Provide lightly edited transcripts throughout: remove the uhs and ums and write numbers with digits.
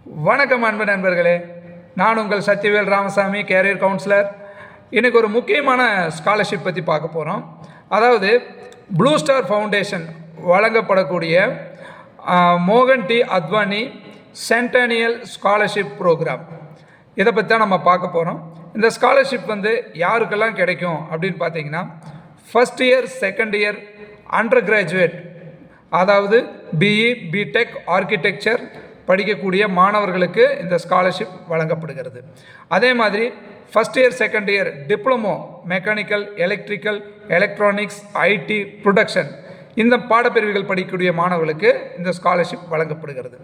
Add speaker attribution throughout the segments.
Speaker 1: வணக்கம் அன்பு நண்பர்களே, நான் உங்கள் சத்யவேல் ராமசாமி, கேரியர் கவுன்சிலர். இன்றைக்கி ஒரு முக்கியமான ஸ்காலர்ஷிப் பற்றி பார்க்க போகிறோம். அதாவது ப்ளூ ஸ்டார் ஃபவுண்டேஷன் வழங்கப்படக்கூடிய மோகன் T Advani centennial scholarship programme, இதை பற்றி தான் நம்ம பார்க்க போகிறோம். இந்த ஸ்காலர்ஷிப் யாருக்கெல்லாம் கிடைக்கும் அப்படின்னு பார்த்தீங்கன்னா, first year second year undergraduate, அதாவது பிஇ பிடெக் ஆர்கிடெக்சர் படிக்கக்கூடிய மாணவர்களுக்கு இந்த ஸ்காலர்ஷிப் வழங்கப்படுகிறது. அதே மாதிரி first year second year diploma mechanical electrical electronics IT production இந்த பாடப்பிரிவுகள் படிக்கக்கூடிய மாணவர்களுக்கு இந்த ஸ்காலர்ஷிப் வழங்கப்படுகிறது.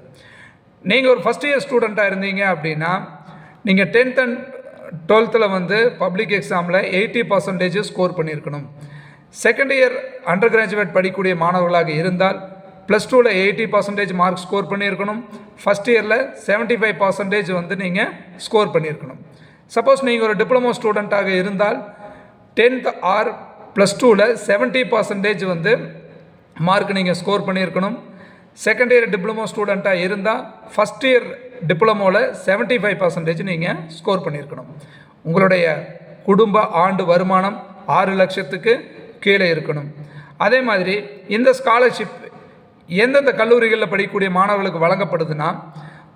Speaker 1: நீங்கள் ஒரு ஃபஸ்ட் இயர் ஸ்டூடெண்ட்டாக இருந்தீங்க அப்படின்னா, நீங்கள் 10th and 12th பப்ளிக் எக்ஸாமில் 80% ஸ்கோர் பண்ணியிருக்கணும். செகண்ட் இயர் அண்டர் கிராஜுவேட் படிக்கக்கூடிய மாணவர்களாக இருந்தால் +2ல் 80% மார்க் ஸ்கோர் பண்ணியிருக்கணும். ஃபஸ்ட் இயரில் 75% நீங்கள் ஸ்கோர் பண்ணியிருக்கணும். சப்போஸ் நீங்கள் ஒரு டிப்ளமோ ஸ்டூடெண்ட்டாக இருந்தால் 10th ஆர் +2ல் 70% மார்க் நீங்கள் ஸ்கோர் பண்ணியிருக்கணும். செகண்ட் இயர் டிப்ளமோ ஸ்டூடெண்ட்டாக இருந்தால் ஃபஸ்ட் இயர் டிப்ளமோவில் 75% நீங்கள் ஸ்கோர் பண்ணியிருக்கணும். உங்களுடைய குடும்ப ஆண்டு வருமானம் 6 லட்சத்துக்கு கீழே இருக்கணும். அதே மாதிரி இந்த ஸ்காலர்ஷிப் எந்தெந்த கல்லூரிகளில் படிக்கக்கூடிய மாணவர்களுக்கு வழங்கப்படுதுன்னா,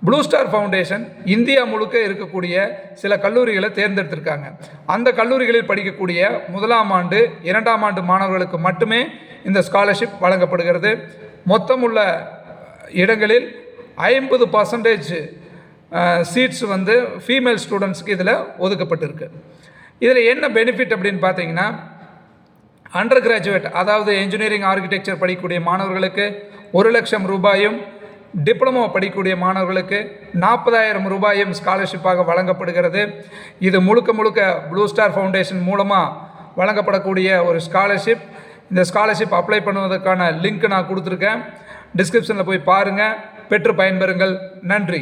Speaker 1: ப்ளூ ஸ்டார் ஃபவுண்டேஷன் இந்தியா முழுக்க இருக்கக்கூடிய சில கல்லூரிகளை தேர்ந்தெடுத்திருக்காங்க. அந்த கல்லூரிகளில் படிக்கக்கூடிய 1ஆம் ஆண்டு 2ஆம் ஆண்டு மாணவர்களுக்கு மட்டுமே இந்த ஸ்காலர்ஷிப் வழங்கப்படுகிறது. மொத்தம் உள்ள இடங்களில் 50% சீட்ஸ் ஃபீமேல் ஸ்டூடெண்ட்ஸுக்கு இதில் ஒதுக்கப்பட்டிருக்கு. இதில் என்ன பெனிஃபிட் அப்படின்னு பார்த்தீங்கன்னா, அண்டர் கிராஜுவேட், அதாவது என்ஜினியரிங் ஆர்கிடெக்சர் படிக்கக்கூடிய மாணவர்களுக்கு 1 லட்சம் ரூபாயும், டிப்ளமோ படிக்கக்கூடிய மாணவர்களுக்கு 40,000 ரூபாயும் ஸ்காலர்ஷிப்பாக வழங்கப்படுகிறது. இது முழுக்க ப்ளூ ஸ்டார் ஃபவுண்டேஷன் மூலமாக வழங்கப்படக்கூடிய ஒரு ஸ்காலர்ஷிப். இந்த ஸ்காலர்ஷிப் அப்ளை பண்ணுவதற்கான லிங்க் நான் கொடுத்துருக்கேன். டிஸ்கிரிப்ஷனில் போய் பாருங்கள், பெற்று பயன்பெறுங்கள். நன்றி.